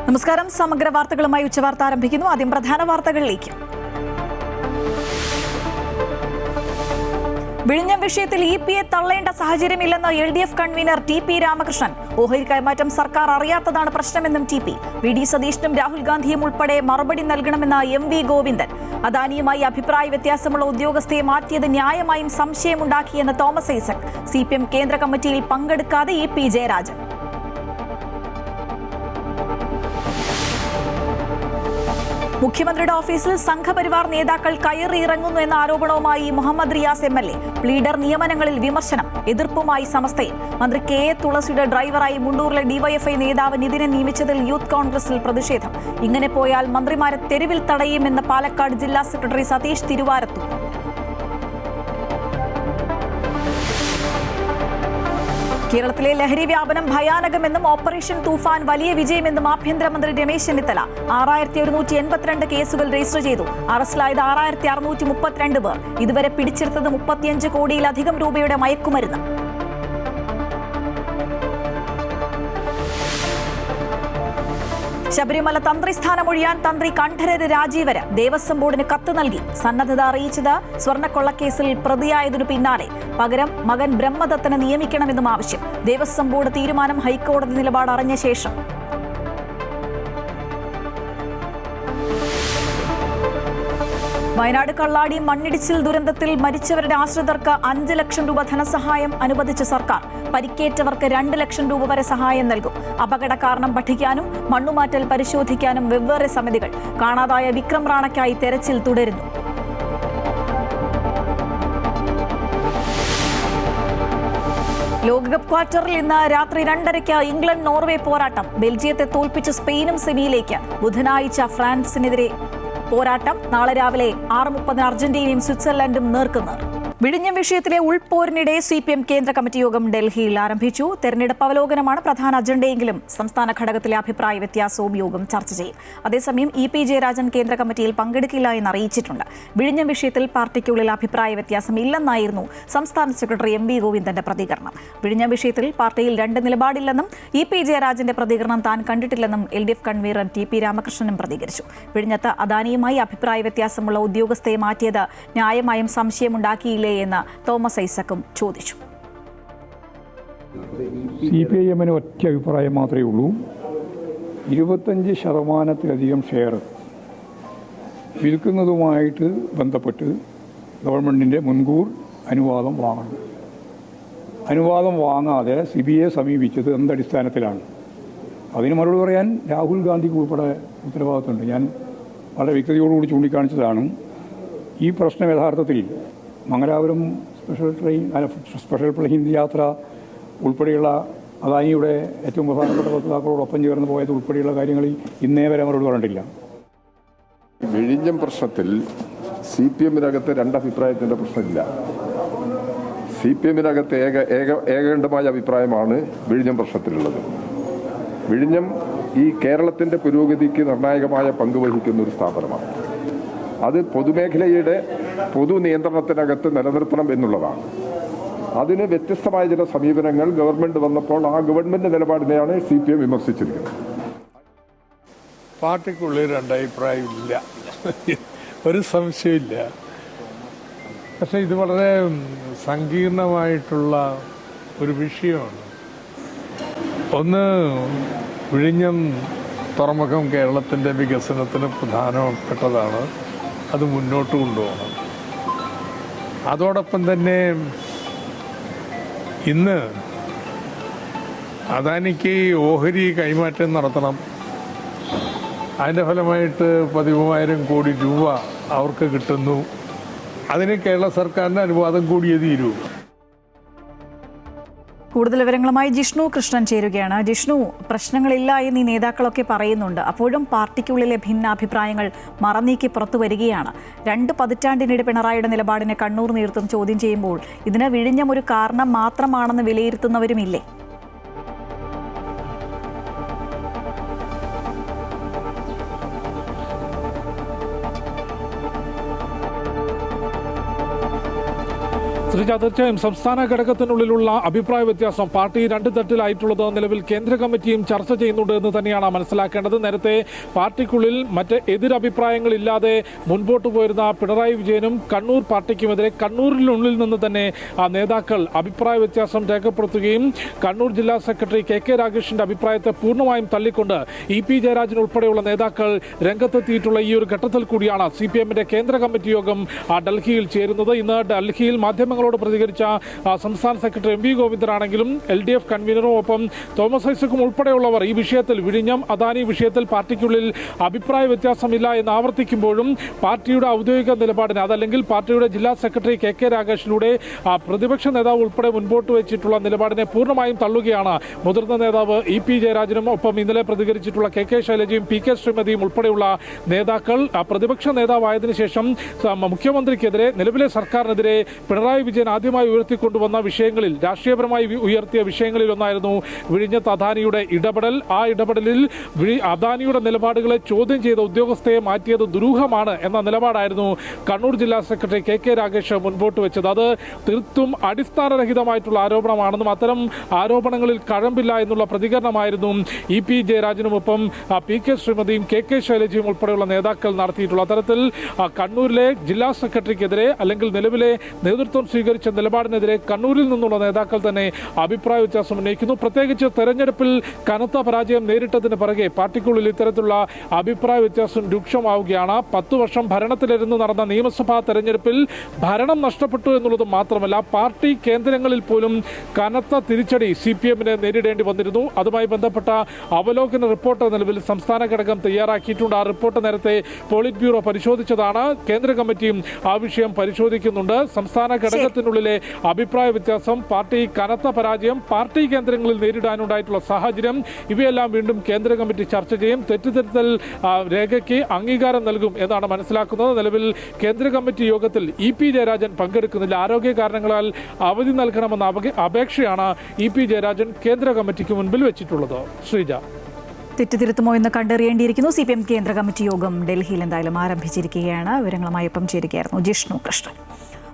നമസ്കാരം. സമഗ്ര വാർത്തകളുമായി ഉച്ചവാർത്ത ആരംഭിക്കുന്നു. ആദ്യം പ്രധാന വാർത്തകളിലേക്ക്. വിഴിഞ്ഞം വിഷയത്തിൽ ഇപിയെ തള്ളേണ്ട സാഹചര്യമില്ലെന്ന് LDF കൺവീനർ TP രാമകൃഷ്ണൻ. ഓഹരി കൈമാറ്റം സർക്കാർ അറിയാത്തതാണ് പ്രശ്നമെന്നും TP. VD സതീശനും രാഹുൽ ഗാന്ധിയും ഉൾപ്പെടെ മറുപടി നൽകണമെന്ന് MV ഗോവിന്ദൻ. അദാനിയുമായി അഭിപ്രായ വ്യത്യാസമുള്ള ഉദ്യോഗസ്ഥയെ മാറ്റിയത് ന്യായമായും സംശയമുണ്ടാക്കിയെന്ന് തോമസ് ഐസക്. CPM കേന്ദ്ര കമ്മിറ്റിയിൽ പങ്കെടുക്കാതെ EP ജയരാജൻ. മുഖ്യമന്ത്രിയുടെ ഓഫീസിൽ സംഘപരിവാർ നേതാക്കൾ കയറിയിറങ്ങുന്നു എന്ന ആരോപണവുമായി മുഹമ്മദ് റിയാസ് MLA. പ്ലീഡർ നിയമനങ്ങളിൽ വിമർശനം. എതിർപ്പുമായി സമസ്തയിൽ. മന്ത്രി KA തുളസിയുടെ ഡ്രൈവറായി മുണ്ടൂരിലെ DYFI നേതാവ് നിതിനെ നിയമിച്ചതിൽ യൂത്ത് കോൺഗ്രസിൽ പ്രതിഷേധം. ഇങ്ങനെ പോയാൽ മന്ത്രിമാരെ തെരുവിൽ തടയുമെന്ന് പാലക്കാട് ജില്ലാ സെക്രട്ടറി സതീഷ് തിരുവാരത്തു. കേരളത്തിലെ ലഹരി വ്യാപനം ഭയാനകമെന്നും ഓപ്പറേഷൻ തൂഫാൻ വലിയ വിജയമെന്നും ആഭ്യന്തരമന്ത്രി രമേശ് ചെന്നിത്തല. 6182 കേസുകൾ രജിസ്റ്റർ ചെയ്തു. അറസ്റ്റിലായത് 6632 പേർ. ഇതുവരെ പിടിച്ചെടുത്തത് 35 കോടിയിലധികം രൂപയുടെ മയക്കുമരുന്ന്. ശബരിമല തന്ത്രി സ്ഥാനമൊഴിയാൻ തന്ത്രി കണ്ഠരര് രാജീവര്. ദേവസ്വം ബോർഡിന് കത്ത് നൽകി. സന്നദ്ധത അറിയിച്ചത് സ്വർണ്ണക്കൊള്ളക്കേസിൽ പ്രതിയായതിനു പിന്നാലെ. പകരം മകൻ ബ്രഹ്മദത്തനെ നിയമിക്കണമെന്നും ആവശ്യം. ദേവസ്വം ബോർഡ് തീരുമാനം ഹൈക്കോടതി നിലപാട് അറിഞ്ഞ ശേഷം. വയനാട് കള്ളാടി മണ്ണിടിച്ചിൽ ദുരന്തത്തിൽ മരിച്ചവരുടെ ആശ്രിതർക്ക് 5 ലക്ഷം രൂപ ധനസഹായം അനുവദിച്ച സർക്കാർ. പരിക്കേറ്റവർക്ക് 2 ലക്ഷം രൂപ വരെ സഹായം നൽകും. അപകട കാരണം പഠിക്കാനും മണ്ണുമാറ്റൽ പരിശോധിക്കാനും വെവ്വേറെ സമിതികൾ. കാണാതായ വിക്രം റാണയ്ക്കായി തെരച്ചിൽ തുടരുന്നു. ലോകകപ്പ് ക്വാർട്ടറിൽ ഇന്ന് രാത്രി 2:30 ഇംഗ്ലണ്ട് നോർവേ പോരാട്ടം. ബെൽജിയത്തെ തോൽപ്പിച്ച് സ്പെയിനും സെമിയിലേക്ക്. ബുധനാഴ്ച ഫ്രാൻസിനെതിരെ പോരാട്ടം. നാളെ രാവിലെ 6:30 അർജന്റീനയും സ്വിറ്റ്സർലൻഡും നേർക്കുനേർ. വിഴിഞ്ഞം വിഷയത്തിലെ ഉൾപോരിനിടെ CPM കേന്ദ്ര കമ്മിറ്റി യോഗം ഡൽഹിയിൽ ആരംഭിച്ചു. തെരഞ്ഞെടുപ്പ് അവലോകനമാണ് പ്രധാന അജണ്ടയെങ്കിലും സംസ്ഥാന ഘടകത്തിലെ അഭിപ്രായ വ്യത്യാസവും യോഗം ചർച്ച ചെയ്യും. അതേസമയം EP ജയരാജൻ കേന്ദ്ര കമ്മിറ്റിയിൽ പങ്കെടുക്കില്ല എന്ന് അറിയിച്ചിട്ടുണ്ട്. വിഴിഞ്ഞം വിഷയത്തിൽ പാർട്ടിക്കുള്ളിൽ അഭിപ്രായ വ്യത്യാസം ഇല്ലെന്നായിരുന്നു സംസ്ഥാന സെക്രട്ടറി MV ഗോവിന്ദന്റെ പ്രതികരണം. വിഴിഞ്ഞം വിഷയത്തിൽ പാർട്ടിയിൽ 2 നിലപാടില്ലെന്നും EP ജയരാജന്റെ പ്രതികരണം താൻ കണ്ടിട്ടില്ലെന്നും LDF കൺവീനർ TP രാമകൃഷ്ണനും പ്രതികരിച്ചു. വിഴിഞ്ഞത്ത് അദാനിയുമായി അഭിപ്രായ വ്യത്യാസമുള്ള ഉദ്യോഗസ്ഥയെ മാറ്റിയത് ന്യായമായും സംശയമുണ്ടാക്കിയില്ല എന്ന് തോമസ് ഐസക്കും ചോദിച്ചു. CPIM ഒറ്റ അഭിപ്രായം മാത്രമേ ഉള്ളൂ. 25% ഷെയർ വിൽക്കുന്നതുമായിട്ട് ബന്ധപ്പെട്ട് ഗവൺമെൻറ്റിൻ്റെ മുൻകൂർ അനുവാദം വാങ്ങണം. അനുവാദം വാങ്ങാതെ CBIയെ സമീപിച്ചത് എന്തടിസ്ഥാനത്തിലാണ്? അതിന് മറുപടി പറയാൻ രാഹുൽ ഗാന്ധിക്ക് ഉൾപ്പെടെ ഉത്തരവാദിത്തമുണ്ട്. ഞാൻ വളരെ വ്യക്തതയോടുകൂടി ചൂണ്ടിക്കാണിച്ചതാണ്. ഈ പ്രശ്നം യഥാർത്ഥത്തിൽ മംഗലാപുരം സ്പെഷ്യൽ പ്ലെയിൻ യാത്ര ഉൾപ്പെടെയുള്ള അദാനിയുടെ ഏറ്റവും പ്രധാനപ്പെട്ട വക്താക്കളോടൊപ്പം ചേർന്ന് പോയത് ഉൾപ്പെടെയുള്ള കാര്യങ്ങളിൽ ഇന്നേ വരെ മറുപടി പറഞ്ഞിട്ടില്ല. വിഴിഞ്ഞം പ്രശ്നത്തിൽ CPMനകത്ത് 2 അഭിപ്രായത്തിൻ്റെ പ്രശ്നമില്ല. CPMനകത്ത് ഏകകണ്ഠമായ അഭിപ്രായമാണ് വിഴിഞ്ഞം പ്രശ്നത്തിലുള്ളത്. വിഴിഞ്ഞം ഈ കേരളത്തിൻ്റെ പുരോഗതിക്ക് നിർണായകമായ പങ്ക് വഹിക്കുന്ന ഒരു സ്ഥാപനമാണ്. അത് പൊതുമേഖലയുടെ പൊതു നിയന്ത്രണത്തിനകത്ത് നിലനിർത്തണം എന്നുള്ളതാണ്. അതിന് വ്യത്യസ്തമായ ചില സമീപനങ്ങൾ ഗവൺമെൻറ് വന്നപ്പോൾ ആ ഗവൺമെൻറ് നിലപാടിനെയാണ് CPM വിമർശിച്ചിരിക്കുന്നത്. പാർട്ടിക്കുള്ളിൽ 2 അഭിപ്രായമില്ല, ഒരു സംശയമില്ല. പക്ഷെ ഇത് വളരെ സങ്കീർണമായിട്ടുള്ള ഒരു വിഷയമാണ്. ഒന്ന്, വിഴിഞ്ഞം തുറമുഖം കേരളത്തിൻ്റെ വികസനത്തിന് പ്രധാനപ്പെട്ടതാണ്. അത് മുന്നോട്ട് കൊണ്ടുപോകണം. അതോടൊപ്പം തന്നെ ഇന്ന് അദാനിക്ക് ഓഹരി കൈമാറ്റം നടത്തണം. അതിൻ്റെ ഫലമായിട്ട് 13,000 കോടി രൂപ അവർക്ക് കിട്ടുന്നു. അതിന് കേരള സർക്കാരിൻ്റെ അനുവാദം കൂടിയേ തീരൂ. കൂടുതൽ വിവരങ്ങളുമായി ജിഷ്ണു കൃഷ്ണൻ ചേരുകയാണ്. ജിഷ്ണു, പ്രശ്നങ്ങളില്ല എന്ന് ഈ നേതാക്കളൊക്കെ പറയുന്നുണ്ട്. അപ്പോഴും പാർട്ടിക്കുള്ളിലെ ഭിന്നാഭിപ്രായങ്ങൾ മറനീക്കി പുറത്തു വരികയാണ്. 2 പതിറ്റാണ്ടിനിടെ പിണറായിയുടെ നിലപാടിനെ കണ്ണൂർ നേതൃത്വം ചോദ്യം ചെയ്യുമ്പോൾ ഇതിന് വിഴിഞ്ഞം ഒരു കാരണം മാത്രമാണെന്ന് വിലയിരുത്തുന്നവരുമില്ലേ? ശ്രീജ, തീർച്ചയായും സംസ്ഥാന ഘടകത്തിനുള്ളിലുള്ള അഭിപ്രായ വ്യത്യാസം പാർട്ടി രണ്ട് തട്ടിലായിട്ടുള്ളത് നിലവിൽ കേന്ദ്ര കമ്മിറ്റിയും ചർച്ച ചെയ്യുന്നുണ്ട് എന്ന് തന്നെയാണ് മനസ്സിലാക്കേണ്ടത്. നേരത്തെ പാർട്ടിക്കുള്ളിൽ മറ്റ് എതിരഭിപ്രായങ്ങളില്ലാതെ മുൻപോട്ട് പോയിരുന്ന പിണറായി വിജയനും കണ്ണൂർ പാർട്ടിക്കുമെതിരെ കണ്ണൂരിനുള്ളിൽ നിന്ന് തന്നെ നേതാക്കൾ അഭിപ്രായ വ്യത്യാസം രേഖപ്പെടുത്തുകയും കണ്ണൂർ ജില്ലാ സെക്രട്ടറി കെ രാഗേഷിന്റെ അഭിപ്രായത്തെ പൂർണ്ണമായും തള്ളിക്കൊണ്ട് ഇ.പി. ജയരാജൻ ഉൾപ്പെടെയുള്ള നേതാക്കൾ രംഗത്തെത്തിയിട്ടുള്ള ഈ ഒരു ഘട്ടത്തിൽ കൂടിയാണ് CPM-ന്റെ കേന്ദ്ര കമ്മിറ്റി യോഗം ഡൽഹിയിൽ ചേരുന്നത്. ഇന്ന് ഡൽഹിയിൽ മാധ്യമങ്ങളോട് പ്രതികരിച്ച സംസ്ഥാന സെക്രട്ടറി M.V. ഗോവിന്ദനാണെങ്കിലും LDF കൺവീനറും ഒപ്പം തോമസ് ഐസക്കും ഉൾപ്പെടെയുള്ളവർ ഈ വിഷയത്തിൽ വിഴിഞ്ഞം അദാനി വിഷയത്തിൽ പാർട്ടിക്കുള്ളിൽ അഭിപ്രായ വ്യത്യാസമില്ല എന്ന് ആവർത്തിക്കുമ്പോഴും പാർട്ടിയുടെ ഔദ്യോഗിക നിലപാടിന് അതല്ലെങ്കിൽ പാർട്ടിയുടെ ജില്ലാ സെക്രട്ടറി കെ രാഗേഷിലൂടെ പ്രതിപക്ഷ നേതാവ് ഉൾപ്പെടെ മുൻപോട്ട് വെച്ചിട്ടുള്ള നിലപാടിനെ പൂർണ്ണമായും തള്ളുകയാണ് മുതിർന്ന നേതാവ് ഇ.പി. ജയരാജനും ഒപ്പം ഇന്നലെ പ്രതികരിച്ചിട്ടുള്ള കെ ശൈലജയും P.K. ശ്രീമതിയും ഉൾപ്പെടെയുള്ള നേതാക്കൾ. പ്രതിപക്ഷ നേതാവായതിനു ശേഷം മുഖ്യമന്ത്രിക്കെതിരെ നിലവിലെ സർക്കാരിനെതിരെ പിണറായി വിജയൻ ആദ്യമായി ഉയർത്തിക്കൊണ്ടുവന്ന വിഷയങ്ങളിൽ രാഷ്ട്രീയപരമായി ഉയർത്തിയ വിഷയങ്ങളിൽ ഒന്നായിരുന്നു വിഴിഞ്ഞത്ത് അദാനിയുടെ ഇടപെടൽ. ആ ഇടപെടലിൽ അദാനിയുടെ നിലപാടുകളെ ചോദ്യം ചെയ്ത ഉദ്യോഗസ്ഥയെ മാറ്റിയത് ദുരൂഹമാണ് എന്ന നിലപാടായിരുന്നു കണ്ണൂർ ജില്ലാ സെക്രട്ടറി കെ രാഗേഷ് മുൻപോട്ട് വെച്ചത്. അത് തീർത്തും അടിസ്ഥാനരഹിതമായിട്ടുള്ള ആരോപണമാണെന്നും അത്തരം ആരോപണങ്ങളിൽ കഴമ്പില്ല എന്നുള്ള പ്രതികരണമായിരുന്നു ഇ.പി. ജയരാജനുമൊപ്പം P.K. ശ്രീമതിയും കെ ശൈലജയും ഉൾപ്പെടെയുള്ള നേതാക്കൾ നടത്തിയിട്ടുള്ള അത്തരത്തിൽ കണ്ണൂരിലെ ജില്ലാ സെക്രട്ടറിക്കെതിരെ അല്ലെങ്കിൽ നിലവിലെ നേതൃത്വം സ്വീകരിച്ച നിലപാടിനെതിരെ കണ്ണൂരിൽ നിന്നുള്ള നേതാക്കൾ തന്നെ അഭിപ്രായ വ്യത്യാസം ഉന്നയിക്കുന്നു. പ്രത്യേകിച്ച് തെരഞ്ഞെടുപ്പിൽ കനത്ത പരാജയം നേരിട്ടതിന് പിറകെ പാർട്ടിക്കുള്ളിൽ ഇത്തരത്തിലുള്ള അഭിപ്രായ വ്യത്യാസം രൂക്ഷമാവുകയാണ്. 10 വർഷം ഭരണത്തിലിരുന്ന് നടന്ന നിയമസഭാ തെരഞ്ഞെടുപ്പിൽ ഭരണം നഷ്ടപ്പെട്ടു എന്നുള്ളത് മാത്രമല്ല പാർട്ടി കേന്ദ്രങ്ങളിൽ പോലും കനത്ത തിരിച്ചടി CPM-ന് നേരിടേണ്ടി വന്നിരുന്നു. അതുമായി ബന്ധപ്പെട്ട അവലോകന റിപ്പോർട്ട് നിലവിൽ സംസ്ഥാന ഘടകം തയ്യാറാക്കിയിട്ടുണ്ട്. ആ റിപ്പോർട്ട് നേരത്തെ പോളിറ്റ് ബ്യൂറോ പരിശോധിച്ചതാണ്. കേന്ദ്ര കമ്മിറ്റിയും ആ വിഷയം പരിശോധിക്കുന്നുണ്ട്. സംസ്ഥാന ഘടകത്തിനുള്ളിലെ അഭിപ്രായ വ്യത്യാസം, പാർട്ടി കനത്ത പരാജയം, പാർട്ടി കേന്ദ്രങ്ങളിൽ നേരിടാനുണ്ടായിട്ടുള്ള സാഹചര്യം, ഇവയെല്ലാം വീണ്ടും കേന്ദ്ര കമ്മിറ്റി ചർച്ച ചെയ്യും. തെറ്റുതിരുത്തൽ രേഖയ്ക്ക് അംഗീകാരം നൽകും എന്നാണ് മനസ്സിലാക്കുന്നത്. നിലവിൽ കേന്ദ്ര കമ്മിറ്റി യോഗത്തിൽ ഇ.പി. ജയരാജൻ പങ്കെടുക്കുന്നില്ല. ആരോഗ്യ കാരണങ്ങളാൽ അവധി നൽകണമെന്ന അപേക്ഷയാണ് ഇ.പി. ജയരാജൻ കേന്ദ്ര കമ്മിറ്റിക്ക് മുൻപിൽ വെച്ചിട്ടുള്ളത്. ശ്രീജ, തെറ്റുതിരുത്തുമോ എന്ന് കണ്ടറിയേണ്ടിയിരിക്കുന്നു. CPM കേന്ദ്ര കമ്മിറ്റി യോഗം ഡൽഹിയിൽ എന്തായാലും ആരംഭിച്ചിരിക്കുകയാണ്. വിവരങ്ങളുമായി ഒപ്പം ചേരുകയായിരുന്നു ജിഷ്ണു കൃഷ്ണൻ.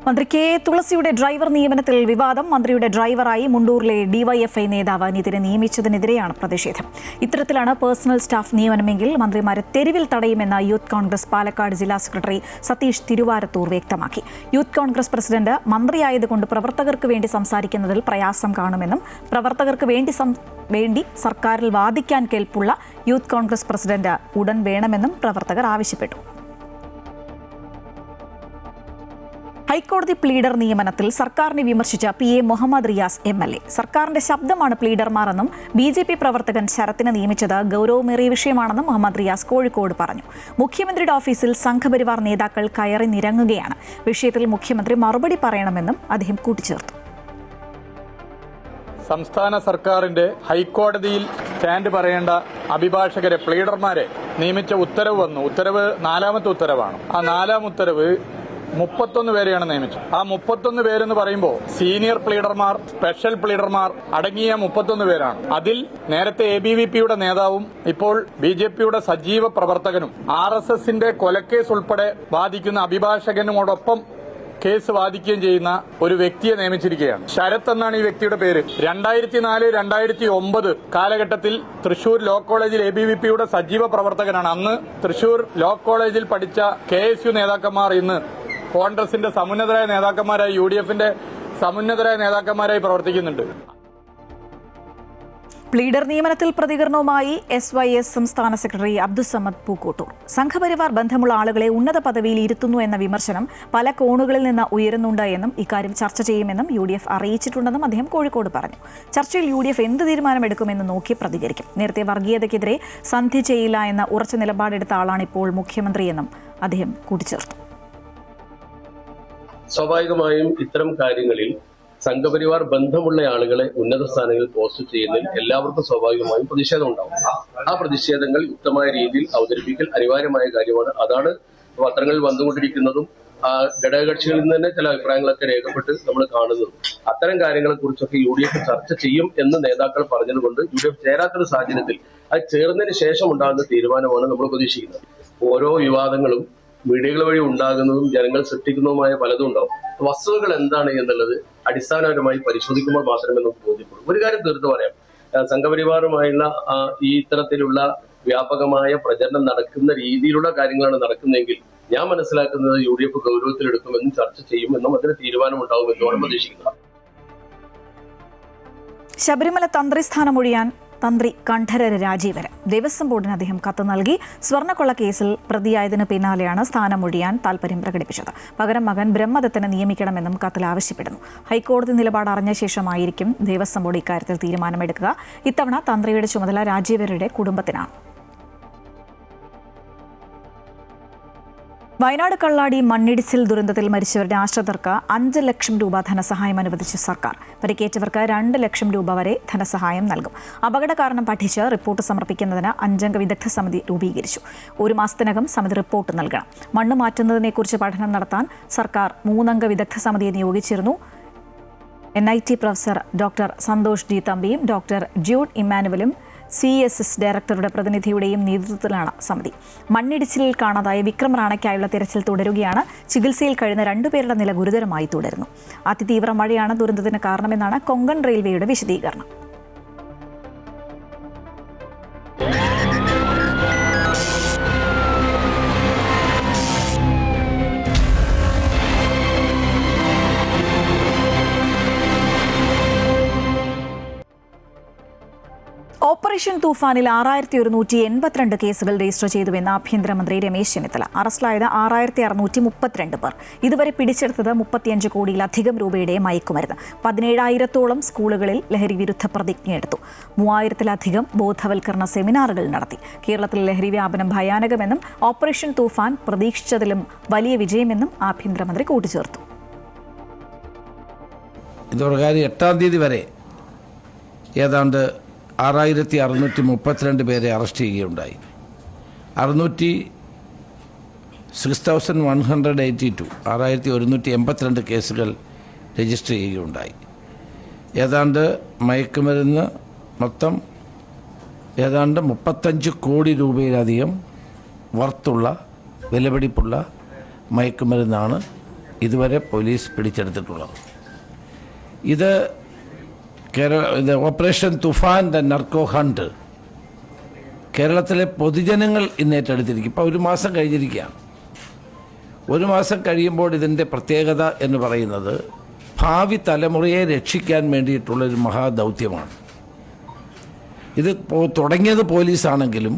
മന്ത്രി കെ തുളസിയുടെ ഡ്രൈവർ നിയമനത്തിൽ വിവാദം. മന്ത്രിയുടെ ഡ്രൈവറായി മുണ്ടൂരിലെ DYFI നേതാവ് നിതിനെ നിയമിച്ചതിനെതിരെയാണ് പ്രതിഷേധം. ഇത്തരത്തിലാണ് പേഴ്സണൽ സ്റ്റാഫ് നിയമനമെങ്കിൽ മന്ത്രിമാരെ തെരുവിൽ തടയുമെന്ന് യൂത്ത് കോൺഗ്രസ് പാലക്കാട് ജില്ലാ സെക്രട്ടറി സതീഷ് തിരുവാരത്തൂർ വ്യക്തമാക്കി. യൂത്ത് കോൺഗ്രസ് പ്രസിഡന്റ് മന്ത്രിയായതുകൊണ്ട് പ്രവർത്തകർക്ക് വേണ്ടി സംസാരിക്കുന്നതിൽ പ്രയാസം കാണുമെന്നും പ്രവർത്തകർക്ക് വേണ്ടി സർക്കാരിൽ വാദിക്കാൻ കെൽപ്പുള്ള യൂത്ത് കോൺഗ്രസ് പ്രസിഡന്റ് ഉടൻ വേണമെന്നും പ്രവർത്തകർ ആവശ്യപ്പെട്ടു. ഹൈക്കോടതി പ്ലീഡർ നിയമനത്തിൽ സർക്കാരിനെ വിമർശിച്ച PA മുഹമ്മദ് റിയാസ് MLA. സർക്കാരിന്റെ ശബ്ദമാണ് പ്ലീഡർമാരെന്നും BJP പ്രവർത്തകൻ ശരത്തിനെ നിയമിച്ചത് ഗൗരവമേറിയ വിഷയമാണെന്നും മുഹമ്മദ് റിയാസ് കോഴിക്കോട് പറഞ്ഞു. മുഖ്യമന്ത്രിയുടെ ഓഫീസിൽ സംഘപരിവാർ നേതാക്കൾ കയറി നിരങ്ങുകയാണ്. വിഷയത്തിൽ മുഖ്യമന്ത്രി മറുപടി പറയണമെന്നും അദ്ദേഹം കൂട്ടിച്ചേർത്തു. സംസ്ഥാന സർക്കാരിന്റെ ഹൈക്കോടതിയിൽ സ്റ്റാൻഡ് പറയേണ്ട അഭിഭാഷകരെ പ്ലീഡർമാരെ നിയമിച്ച ഉത്തരവ് വന്നു. ഉത്തരവ് 4ാമത്തെ ഉത്തരവാണ്. ആ 4ാം ഉത്തരവ് 31 പേരെയാണ് നിയമിച്ചത്. ആ 31 പേരെന്ന് പറയുമ്പോൾ സീനിയർ പ്ലീഡർമാർ, സ്പെഷ്യൽ പ്ലീഡർമാർ അടങ്ങിയ 31 പേരാണ്. അതിൽ നേരത്തെ ABVP-യുടെ നേതാവും ഇപ്പോൾ BJP-യുടെ സജീവ പ്രവർത്തകനും RSSന്റെ കൊലക്കേസ് ഉൾപ്പെടെ വാദിക്കുന്ന അഭിഭാഷകനുമോടൊപ്പം കേസ് വാദിക്കുകയും ചെയ്യുന്ന ഒരു വ്യക്തിയെ നിയമിച്ചിരിക്കുകയാണ്. ശരത് എന്നാണ് ഈ വ്യക്തിയുടെ പേര്. 2004-2009 കാലഘട്ടത്തിൽ തൃശൂർ ലോ കോളേജിൽ ABVP-യുടെ സജീവ പ്രവർത്തകനാണ്. അന്ന് തൃശൂർ ലോ കോളേജിൽ പഠിച്ച KSU നേതാക്കന്മാർ ഇന്ന് കോൺഗ്രസിന്റെ സമുന്നതരായ നേതാക്കന്മാരായി, UDF-ന്റെ സമുന്നതരായ നേതാക്കന്മാരായി പ്രവർത്തിക്കുന്നുണ്ട്. പ്ലീഡർ നിയമനത്തിൽ പ്രതികരണവുമായി SYS സംസ്ഥാന സെക്രട്ടറി അബ്ദുസമദ് പൂക്കോട്ടൂർ. സംഘപരിവാർ ബന്ധമുള്ള ആളുകളെ ഉന്നത പദവിയിൽ ഇരുത്തുന്നു എന്ന വിമർശനം പല കോണുകളിൽ നിന്ന് ഉയരുന്നുണ്ട് എന്നും ഇക്കാര്യം ചർച്ച ചെയ്യുമെന്നും UDF അറിയിച്ചിട്ടുണ്ടെന്നും അദ്ദേഹം കോഴിക്കോട് പറഞ്ഞു. ചർച്ചയിൽ UDF എന്ത് തീരുമാനമെടുക്കുമെന്ന് നോക്കി പ്രതികരിക്കും. നേരത്തെ വർഗീയതയ്ക്കെതിരെ സന്ധി ചെയ്യില്ല എന്ന ഉറച്ച നിലപാടെടുത്ത ആളാണ് ഇപ്പോൾ മുഖ്യമന്ത്രിയെന്നും അദ്ദേഹം കൂട്ടിച്ചേർത്തു. സ്വാഭാവികമായും ഇത്തരം കാര്യങ്ങളിൽ സംഘപരിവാർ ബന്ധമുള്ള ആളുകളെ ഉന്നത സ്ഥാനങ്ങളിൽ പോസ്റ്റ് ചെയ്യുന്നതിൽ എല്ലാവർക്കും സ്വാഭാവികമായും പ്രതിഷേധം ഉണ്ടാവും. ആ പ്രതിഷേധങ്ങൾ യുക്തമായ രീതിയിൽ അവതരിപ്പിക്കൽ അനിവാര്യമായ കാര്യമാണ്. അതാണ് പത്രങ്ങളിൽ വന്നുകൊണ്ടിരിക്കുന്നതും ഘടകകക്ഷികളിൽ നിന്ന് തന്നെ ചില അഭിപ്രായങ്ങളൊക്കെ രേഖപ്പെട്ട് നമ്മൾ കാണുന്നതും. അത്തരം കാര്യങ്ങളെ കുറിച്ചൊക്കെ UDF ചർച്ച ചെയ്യും എന്ന് നേതാക്കൾ പറഞ്ഞതുകൊണ്ട് UDF ചേരാത്തൊരു സാഹചര്യത്തിൽ അത് ചേർന്നതിന് ശേഷം ഉണ്ടാകുന്ന തീരുമാനമാണ് നമ്മൾ പ്രതീക്ഷിക്കുന്നത്. ഓരോ വിവാദങ്ങളും മീഡിയകൾ വഴി ഉണ്ടാകുന്നതും ജനങ്ങൾ സൃഷ്ടിക്കുന്നതുമായ പലതും ഉണ്ടാവും. വസ്തുതകൾ എന്താണ് എന്നുള്ളത് അടിസ്ഥാനപരമായി പരിശോധിക്കുമ്പോൾ മാത്രമേ നമുക്ക് ബോധ്യപ്പെടും. ഒരു കാര്യം തീർത്ത് പറയാം, സംഘപരിവാറുമായുള്ള ഈ ഇത്തരത്തിലുള്ള വ്യാപകമായ പ്രചരണം നടക്കുന്ന രീതിയിലുള്ള കാര്യങ്ങളാണ് നടക്കുന്നതെങ്കിൽ ഞാൻ മനസ്സിലാക്കുന്നത് UDF ഗൗരവത്തിലെടുക്കുമെന്നും ചർച്ച ചെയ്യുമെന്നും അതിന് തീരുമാനമുണ്ടാവുമെന്നുമാണ് പ്രതീക്ഷിക്കുന്നത്. ശബരിമല തന്ത്രി സ്ഥാനമൊഴിയാൻ തന്ത്രി കണ്ഠരര് രാജീവര് ദേവസ്വം ബോർഡിന് അദ്ദേഹം കത്ത് നൽകി. സ്വർണ്ണക്കൊള്ള കേസിൽ പ്രതിയായതിനു പിന്നാലെയാണ് സ്ഥാനമൊഴിയാൻ താൽപര്യം പ്രകടിപ്പിച്ചത്. പകരം മകൻ ബ്രഹ്മദത്തനെ നിയമിക്കണമെന്നും കത്തിൽ ആവശ്യപ്പെടുന്നു. ഹൈക്കോടതി നിലപാട് അറിഞ്ഞ ശേഷമായിരിക്കും ദേവസ്വം ബോർഡ് ഇക്കാര്യത്തിൽ തീരുമാനമെടുക്കുക. ഇത്തവണ തന്ത്രിയുടെ ചുമതല രാജീവരുടെ കുടുംബത്തിനാണ്. വയനാട് കള്ളാടി മണ്ണിടിച്ചിൽ ദുരന്തത്തിൽ മരിച്ചവരുടെ ആശ്രിതർക്ക് 5 ലക്ഷം രൂപ ധനസഹായം അനുവദിച്ച സർക്കാർ. പരിക്കേറ്റവർക്ക് 2 ലക്ഷം രൂപ വരെ ധനസഹായം നൽകും. അപകട കാരണം പഠിച്ച് റിപ്പോർട്ട് സമർപ്പിക്കുന്നതിന് 5 അംഗ വിദഗ്ധ സമിതി രൂപീകരിച്ചു. 1 മാസത്തിനകം സമിതി റിപ്പോർട്ട് നൽകണം. മണ്ണ് മാറ്റുന്നതിനെക്കുറിച്ച് പഠനം നടത്താൻ സർക്കാർ 3 അംഗ വിദഗ്ധ സമിതിയെ നിയോഗിച്ചിരുന്നു. NIT professor doctor Santhosh D തമ്പിയും ഡോക്ടർ ജൂഡ് ഇമ്മാനുവലും CSS ഡയറക്ടറുടെ പ്രതിനിധിയുടെയും നേതൃത്വത്തിലാണ് സമിതി. മണ്ണിടിച്ചിലിൽ കാണാതായ വിക്രം റാണയ്ക്കായുള്ള തിരച്ചിൽ തുടരുകയാണ്. ചികിത്സയിൽ കഴിയുന്ന 2 പേരുടെ നില ഗുരുതരമായി തുടരുന്നു. അതിതീവ്ര മഴയാണ് ദുരന്തത്തിന് കാരണമെന്നാണ് കൊങ്കൺ റെയിൽവേയുടെ വിശദീകരണം. ഓപ്പറേഷൻ തൂഫാനിൽ 6182 കേസുകൾ രജിസ്റ്റർ ചെയ്തുവെന്ന് ആഭ്യന്തരമന്ത്രി രമേശ് ചെന്നിത്തല. അറസ്റ്റിലായത് 6632 പേർ. ഇതുവരെ പിടിച്ചെടുത്തത് 35 കോടിയിലധികം രൂപയുടെ മയക്കുമരുന്ന്. 17,000-ഓളം സ്കൂളുകളിൽ ലഹരി വിരുദ്ധ പ്രതിജ്ഞയെടുത്തു. 3000-ലധികം ബോധവൽക്കരണ സെമിനാറുകൾ നടത്തി. കേരളത്തിൽ ലഹരി വ്യാപനം ഭയാനകമെന്നും ഓപ്പറേഷൻ തൂഫാൻ പ്രതീക്ഷിച്ചതിലും വലിയ വിജയമെന്നും ആഭ്യന്തരമന്ത്രി കൂട്ടിച്ചേർത്തു. ഇതോടെ 8-ാം തീയതി വരെ ഏതാണ്ട് 6632 പേരെ അറസ്റ്റ് ചെയ്യുകയുണ്ടായി. 6182 കേസുകൾ രജിസ്റ്റർ ചെയ്യുകയുണ്ടായി. ഏതാണ്ട് മയക്കുമരുന്ന് മൊത്തം ഏതാണ്ട് 35 കോടി രൂപയിലധികം വർത്തുള്ള വിലപിടിപ്പുള്ള മയക്കുമരുന്നാണ് ഇതുവരെ പോലീസ് പിടിച്ചെടുത്തിട്ടുള്ളത്. ഇത് operation Toofan the narco hunt കേരളത്തിലെ പൊതുജനങ്ങൾ ഇന്ന് ഏറ്റെടുത്തിരിക്കും. ഇപ്പോൾ 1 മാസം കഴിഞ്ഞിരിക്കുകയാണ്. 1 മാസം കഴിയുമ്പോൾ ഇതിൻ്റെ പ്രത്യേകത എന്ന് പറയുന്നത് ഭാവി തലമുറയെ രക്ഷിക്കാൻ വേണ്ടിയിട്ടുള്ളൊരു മഹാദൗത്യമാണ്. ഇത് തുടങ്ങിയത് പോലീസാണെങ്കിലും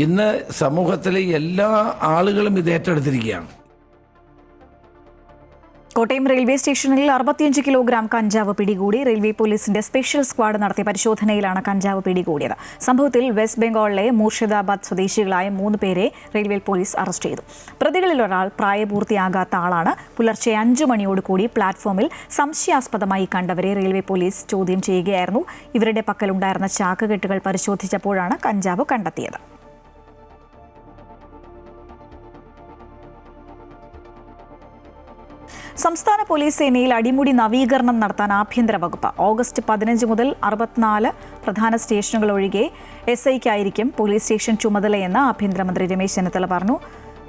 ഇന്ന് സമൂഹത്തിലെ എല്ലാ ആളുകളും ഇത് ഏറ്റെടുത്തിരിക്കുകയാണ്. കോട്ടയം റെയിൽവേ സ്റ്റേഷനിൽ 65 കിലോഗ്രാം കഞ്ചാവ് പിടികൂടി. റെയിൽവേ പോലീസിന്റെ സ്പെഷ്യൽ സ്ക്വാഡ് നടത്തിയ പരിശോധനയിലാണ് കഞ്ചാവ് പിടികൂടിയത്. സംഭവത്തിൽ വെസ്റ്റ് ബംഗാളിലെ മൂർഷിദാബാദ് സ്വദേശികളായ 3 പേരെ റെയിൽവേ പോലീസ് അറസ്റ്റ് ചെയ്തു. പ്രതികളിൽ ഒരാൾ പ്രായപൂർത്തിയാകാത്ത ആളാണ്. പുലർച്ചെ 5 മണിയോടുകൂടി പ്ലാറ്റ്ഫോമിൽ സംശയാസ്പദമായി കണ്ടവരെ റെയിൽവേ പോലീസ് ചോദ്യം ചെയ്യുകയായിരുന്നു. ഇവരുടെ പക്കലുണ്ടായിരുന്ന ചാക്കുകെട്ടുകൾ പരിശോധിച്ചപ്പോഴാണ് കഞ്ചാവ് കണ്ടെത്തിയത്. സംസ്ഥാന പോലീസ് സേനയിൽ അടിമുടി നവീകരണം നടത്താൻ ആഭ്യന്തര വകുപ്പ്. ഓഗസ്റ്റ് 15 മുതൽ 64 പ്രധാന സ്റ്റേഷനുകൾ ഒഴികെ SIക്കായിരിക്കും പോലീസ് സ്റ്റേഷൻ ചുമതലയെന്ന് ആഭ്യന്തരമന്ത്രി രമേശ് ചെന്നിത്തല പറഞ്ഞു.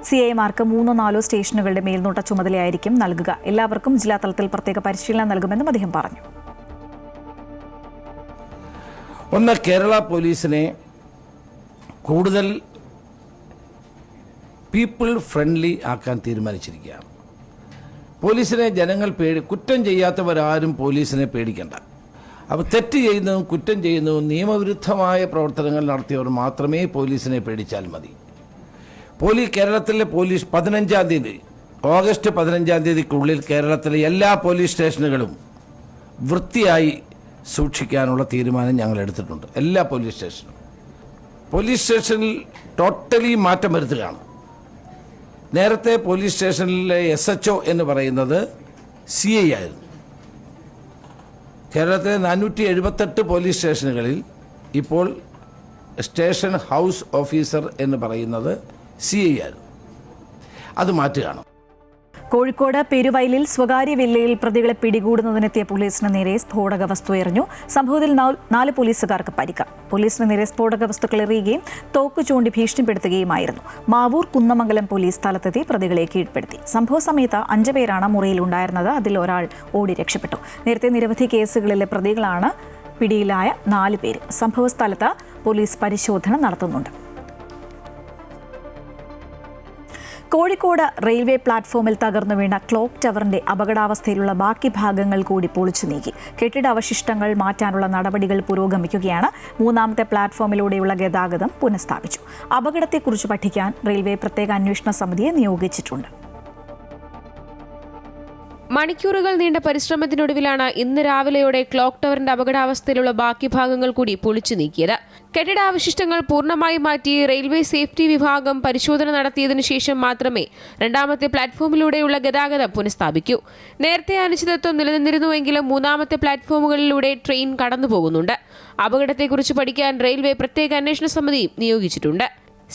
CIമാർക്ക് 3-4 സ്റ്റേഷനുകളുടെ മേൽനോട്ട ചുമതലയായിരിക്കും നൽകുക. എല്ലാവർക്കും ജില്ലാതലത്തിൽ പ്രത്യേക പരിശീലനം നൽകുമെന്നും അദ്ദേഹം പറഞ്ഞു. ഒന്ന്, കേരള പോലീസിനെ കൂടുതൽ പീപ്പിൾ ഫ്രണ്ട്ലി ആക്കാൻ തീരുമാനിച്ചിരിക്കുകയാണ്. പോലീസിനെ ജനങ്ങൾ കുറ്റം ചെയ്യാത്തവരാരും പോലീസിനെ പേടിക്കണ്ട. അപ്പോൾ തെറ്റ് ചെയ്യുന്നതും കുറ്റം ചെയ്യുന്നതും നിയമവിരുദ്ധമായ പ്രവർത്തനങ്ങൾ നടത്തിയവർ മാത്രമേ പോലീസിനെ പേടിച്ചാൽ മതി. കേരളത്തിലെ പോലീസ് 15-ാം തീയതി ഓഗസ്റ്റ് 15-ാം തീയതിക്കുള്ളിൽ കേരളത്തിലെ എല്ലാ പോലീസ് സ്റ്റേഷനുകളും വൃത്തിയായി സൂക്ഷിക്കാനുള്ള തീരുമാനം ഞങ്ങൾ എടുത്തിട്ടുണ്ട്. എല്ലാ പോലീസ് സ്റ്റേഷനിൽ ടോട്ടലി മാറ്റം വരുത്തുകയാണ്. നേരത്തെ പോലീസ് സ്റ്റേഷനിലെ SHO എന്ന് പറയുന്നത് CI ആയിരുന്നു. കേരളത്തിലെ 478 പോലീസ് സ്റ്റേഷനുകളിൽ ഇപ്പോൾ സ്റ്റേഷൻ ഹൗസ് ഓഫീസർ എന്ന് പറയുന്നത് CI ആയിരുന്നു. അത് മാറ്റുകയാണ്. കോഴിക്കോട് പെരുവയലിൽ സ്വകാര്യ വില്ലയിൽ പ്രതികളെ പിടികൂടുന്നതിനെത്തിയ പോലീസിന് നേരെ സ്ഫോടക വസ്തു എറിഞ്ഞു. സംഭവത്തിൽ 4 പോലീസുകാർക്ക് പരിക്ക്. പോലീസിന് നേരെ സ്ഫോടക വസ്തുക്കൾ എറിയുകയും തോക്ക് ചൂണ്ടി ഭീഷണിപ്പെടുത്തുകയുമായിരുന്നു. മാവൂർ കുന്നമംഗലം പോലീസ് സ്ഥലത്തെത്തി പ്രതികളെ കീഴ്പ്പെടുത്തി. സംഭവ സമയത്ത് 5 പേരാണ് മുറിയിൽ ഉണ്ടായിരുന്നത്. അതിൽ ഒരാൾ ഓടി രക്ഷപ്പെട്ടു. നേരത്തെ നിരവധി കേസുകളിലെ പ്രതികളാണ് പിടിയിലായ 4 പേര്. സംഭവ സ്ഥലത്ത് പോലീസ് പരിശോധന നടത്തുന്നുണ്ട്. കോഴിക്കോട് റെയിൽവേ പ്ലാറ്റ്ഫോമിൽ തകർന്നു വീണ ക്ലോക്ക് ടവറിന്റെ അപകടാവസ്ഥയിലുള്ള ബാക്കി ഭാഗങ്ങൾ കൂടി പൊളിച്ചു നീക്കി. കെട്ടിട അവശിഷ്ടങ്ങൾ മാറ്റാനുള്ള നടപടികൾ പുരോഗമിക്കുകയാണ്. 3ാമത്തെ പ്ലാറ്റ്ഫോമിലൂടെയുള്ള ഗതാഗതം പുനഃസ്ഥാപിച്ചു. അപകടത്തെക്കുറിച്ച് പഠിക്കാൻ റെയിൽവേ പ്രത്യേക അന്വേഷണ സമിതിയെ നിയോഗിച്ചിട്ടുണ്ട്. മണിക്കൂറുകൾ നീണ്ട പരിശ്രമത്തിനൊടുവിലാണ് ഇന്ന് രാവിലെയോടെ ക്ലോക്ക് ടവറിന്റെ അപകടാവസ്ഥയിലുള്ള ബാക്കി ഭാഗങ്ങൾ കൂടി പൊളിച്ചു നീക്കിയത്. കെട്ടിടാവശിഷ്ടങ്ങൾ പൂർണ്ണമായി മാറ്റി റെയിൽവേ സേഫ്റ്റി വിഭാഗം പരിശോധന നടത്തിയതിനു ശേഷം മാത്രമേ 2ാമത്തെ പ്ലാറ്റ്ഫോമിലൂടെയുള്ള ഗതാഗതം പുനഃസ്ഥാപിക്കൂ. നേരത്തെ അനിശ്ചിതത്വം നിലനിന്നിരുന്നുവെങ്കിലും 3ാമത്തെ പ്ലാറ്റ്ഫോമുകളിലൂടെ ട്രെയിൻ കടന്നുപോകുന്നുണ്ട്. അപകടത്തെക്കുറിച്ച് പഠിക്കാൻ റെയിൽവേ പ്രത്യേക അന്വേഷണ സമിതിയും നിയോഗിച്ചിട്ടുണ്ട്.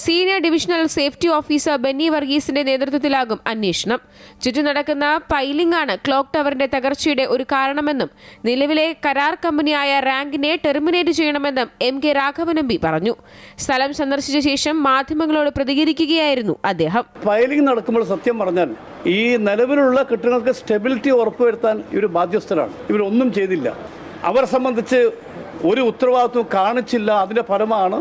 Senior divisional safety officer Benny വർഗീസിന്റെ നേതൃത്വത്തിലാകും അന്വേഷണം. ചുറ്റും നടക്കുന്ന പൈലിംഗ് ആണ് ക്ലോക്ക് ടവറിന്റെ തകർച്ചയുടെ ഒരു കാരണമെന്നും നിലവിലെ കരാർ കമ്പനിയായ റാങ്കിനെ ടെർമിനേറ്റ് ചെയ്യണമെന്നും MK രാഘവൻ MP പറഞ്ഞു. സ്ഥലം സന്ദർശിച്ച ശേഷം മാധ്യമങ്ങളോട് പ്രതികരിക്കുകയായിരുന്നു അദ്ദേഹം. പൈലിംഗ് നടക്കുമ്പോൾ സത്യം പറഞ്ഞാൽ ഈ നിലവിലുള്ള കെട്ടിടങ്ങൾക്ക് സ്റ്റെബിലിറ്റി ഉറപ്പുവരുത്താൻ ഇവർ ബാധ്യസ്ഥരാണ്. ഇവരൊന്നും ചെയ്തില്ല. അവരെ സംബന്ധിച്ച് ഒരു ഉത്തരവാദിത്വം കാണിച്ചില്ല. അതിന്റെ ഫലമാണ്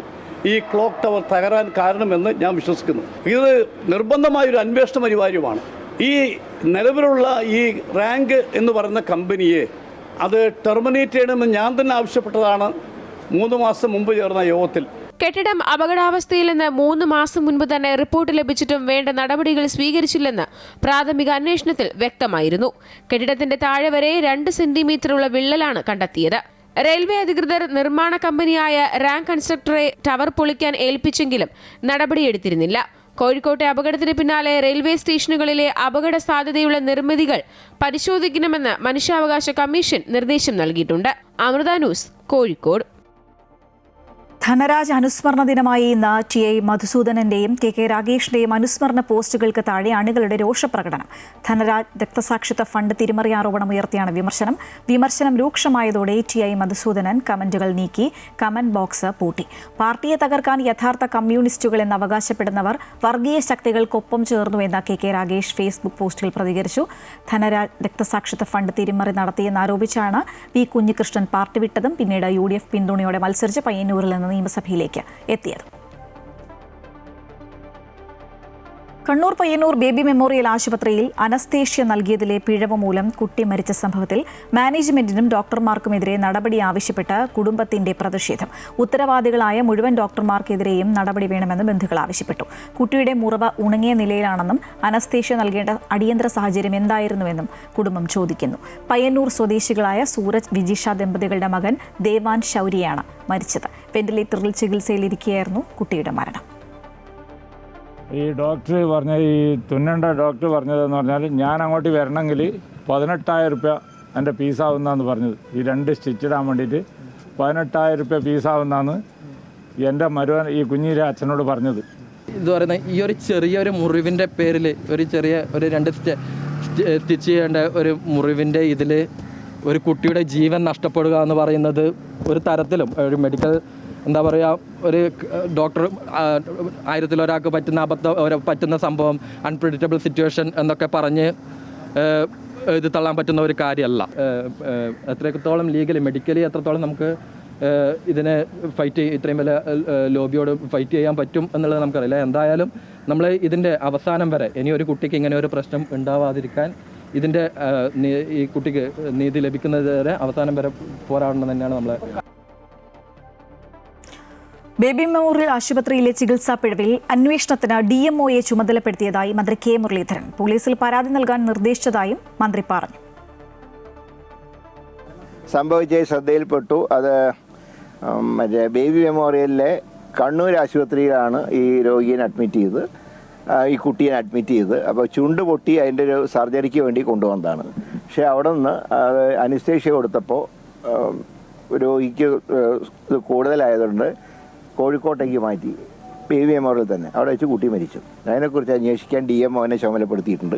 ഈ ക്ലോക്ക് ടവർ തകരാൻ കാരണമെന്ന് ഞാൻ വിശ്വസിക്കുന്നു. ഇത് നിർബന്ധമായൊരു അന്വേഷണം അനിവാര്യമാണ്. ഈ നിലവിലുള്ള ഈ റാങ്ക് എന്ന് പറയുന്ന കമ്പനിയെ അത് ടെർമിനേറ്റ് ചെയ്യണമെന്ന് ഞാൻ തന്നെ ആവശ്യപ്പെട്ടതാണ് 3 മാസം മുമ്പ് ചേർന്ന യോഗത്തിൽ. കെട്ടിടം അപകടാവസ്ഥയിലെന്ന് 3 മാസം മുൻപ് തന്നെ റിപ്പോർട്ട് ലഭിച്ചിട്ടും വേണ്ട നടപടികൾ സ്വീകരിച്ചില്ലെന്ന് പ്രാഥമിക അന്വേഷണത്തിൽ വ്യക്തമായിരുന്നു. കെട്ടിടത്തിന്റെ താഴെ വരെ 2 സെന്റിമീറ്ററുള്ള വിള്ളലാണ് കണ്ടെത്തിയത്. റെയിൽവേ അധികൃതർ നിർമ്മാണ കമ്പനിയായ റാങ്ക് കൺസ്ട്രക്ടറെ ടവർ പൊളിക്കാൻ ഏൽപ്പിച്ചെങ്കിലും നടപടിയെടുത്തിരുന്നില്ല. കോഴിക്കോട്ടെ അപകടത്തിന് പിന്നാലെ റെയിൽവേ സ്റ്റേഷനുകളിലെ അപകട സാധ്യതയുള്ള നിർമ്മിതികൾ പരിശോധിക്കണമെന്ന് മനുഷ്യാവകാശ കമ്മീഷൻ നിർദ്ദേശം നൽകിയിട്ടുണ്ട്. അമൃത ന്യൂസ്, കോഴിക്കോട്. ധനരാജ് അനുസ്മരണ ദിനമായി ഇന്ന് TI മധുസൂദനന്റെയും KK രാഗേഷിന്റെയും അനുസ്മരണ പോസ്റ്റുകൾക്ക് താഴെ അണികളുടെ രോഷപ്രകടനം. ധനരാജ് രക്തസാക്ഷിത്വ ഫണ്ട് തിരിമറി ആരോപണം ഉയർത്തിയാണ് വിമർശനം രൂക്ഷമായതോടെ TI മധുസൂദനൻ കമന്റുകൾ നീക്കി കമന്റ് ബോക്സ് പൂട്ടി. പാർട്ടിയെ തകർക്കാൻ യഥാർത്ഥ കമ്മ്യൂണിസ്റ്റുകൾ എന്ന് അവകാശപ്പെടുന്നവർ വർഗീയ ശക്തികൾക്കൊപ്പം ചേർന്നുവെന്ന് KK രാഗേഷ് ഫേസ്ബുക്ക് പോസ്റ്റിൽ പ്രതികരിച്ചു. ധനരാജ് രക്തസാക്ഷിത്വ ഫണ്ട് തിരിമറി നടത്തിയെന്നാരോപിച്ചാണ് P. കുഞ്ഞികൃഷ്ണൻ പാർട്ടി വിട്ടതും പിന്നീട് UDF പിന്തുണയോടെ മത്സരിച്ച് പയ്യന്നൂരിൽ നിന്ന് നിയമസഭയിലേക്ക് എത്തിയത്. കണ്ണൂർ പയ്യന്നൂർ ബേബി മെമ്മോറിയൽ ആശുപത്രിയിൽ അനസ്തേഷ്യ നൽകിയതിലെ പിഴവ് മൂലം കുട്ടി മരിച്ച സംഭവത്തിൽ മാനേജ്മെന്റിനും ഡോക്ടർമാർക്കുമെതിരെ നടപടി ആവശ്യപ്പെട്ട് കുടുംബത്തിന്റെ പ്രതിഷേധം. ഉത്തരവാദികളായ മുഴുവൻ ഡോക്ടർമാർക്കെതിരെയും നടപടി വേണമെന്ന് ബന്ധുക്കൾ ആവശ്യപ്പെട്ടു. കുട്ടിയുടെ മുറിവ് ഉണങ്ങിയ നിലയിലാണെന്നും അനസ്തേഷ്യ നൽകേണ്ട അടിയന്തര സാഹചര്യം എന്തായിരുന്നുവെന്നും കുടുംബം ചോദിക്കുന്നു. പയ്യന്നൂർ സ്വദേശികളായ സൂരജ് വിജിഷ ദമ്പതികളുടെ മകൻ ദേവാൻ ശൗര്യയാണ് മരിച്ചത്. വെന്റിലേറ്ററിൽ ചികിത്സയിലിരിക്കുകയായിരുന്നു കുട്ടിയുടെ മരണം. ഈ ഡോക്ടർ പറഞ്ഞ ഈ തുന്നണ്ട ഡോക്ടർ പറഞ്ഞതെന്ന് പറഞ്ഞാൽ ഞാൻ അങ്ങോട്ട് വരണമെങ്കിൽ 18,000 രൂപ എൻ്റെ ഫീസാവുന്നതെന്ന് പറഞ്ഞത്. ഈ 2 സ്റ്റിച്ചിടാൻ വേണ്ടിയിട്ട് 18,000 രൂപ ഫീസാവുന്നതെന്ന് എൻ്റെ മരുവൻ ഈ കുഞ്ഞിൻ്റെ അച്ഛനോട് പറഞ്ഞത്. ഇത് പറയുന്നത് ഈ ഒരു ചെറിയൊരു മുറിവിൻ്റെ പേരിൽ ഒരു 2 സ്റ്റിച്ച് ചെയ്യേണ്ട ഒരു മുറിവിൻ്റെ ഇതിൽ ഒരു കുട്ടിയുടെ ജീവൻ നഷ്ടപ്പെടുക എന്ന് പറയുന്നത് ഒരു തരത്തിലും ഒരു മെഡിക്കൽ എന്താ പറയുക, ഒരു ഡോക്ടർ 1000-ൽ ഒരാൾക്ക് പറ്റുന്ന സംഭവം, അൺപ്രഡിക്റ്റബിൾ സിറ്റുവേഷൻ എന്നൊക്കെ പറഞ്ഞ് ഇത് തള്ളാൻ പറ്റുന്ന ഒരു കാര്യമല്ല. എത്രത്തോളം ലീഗലി മെഡിക്കലി എത്രത്തോളം നമുക്ക് ഇതിനെ ഇത്രയും വലിയ ലോബിയോട് ഫൈറ്റ് ചെയ്യാൻ പറ്റും എന്നുള്ളത് നമുക്കറിയില്ല. എന്തായാലും നമ്മൾ ഇതിൻ്റെ അവസാനം വരെ ഇനി ഒരു കുട്ടിക്ക് ഇങ്ങനെ ഒരു പ്രശ്നം ഉണ്ടാവാതിരിക്കാൻ ഇതിൻ്റെ ഈ കുട്ടിക്ക് നീതി ലഭിക്കുന്നത് വരെ അവസാനം വരെ പോരാടണം തന്നെയാണ് നമ്മൾ. ബേബി മെമ്മോറിയൽ ആശുപത്രിയിലെ ചികിത്സാ പിഴവിൽ അന്വേഷണത്തിന് DMOയെ ചുമതലപ്പെടുത്തിയതായി മന്ത്രി K. മുരളീധരൻ പോലീസിൽ പരാതി നൽകാൻ നിർദ്ദേശിച്ചതായും മന്ത്രി പറഞ്ഞു. സംഭവിച്ച ശ്രദ്ധയിൽപ്പെട്ടു. അത് മറ്റേ ബേബി മെമ്മോറിയലിലെ കണ്ണൂർ ആശുപത്രിയിലാണ് ഈ രോഗിയെ അഡ്മിറ്റ് ചെയ്ത് ഈ കുട്ടിയെ അഡ്മിറ്റ് ചെയ്ത്. അപ്പോൾ ചുണ്ട് പൊട്ടി അതിൻ്റെ ഒരു സർജറിക്ക് വേണ്ടി കൊണ്ടുവന്നതാണ്. പക്ഷേ അവിടെ നിന്ന് അനസ്തേഷ്യ കൊടുത്തപ്പോൾ രോഗിക്ക് ഇത് കൂടുതലായതുകൊണ്ട് കോഴിക്കോട്ടേക്ക് മാറ്റി ബേബി മെമ്മോറിയൽ തന്നെ അവിടെ വെച്ച് കുട്ടി മരിച്ചു. അതിനെക്കുറിച്ച് അന്വേഷിക്കാൻ DMOനെ ചുമതലപ്പെടുത്തിയിട്ടുണ്ട്.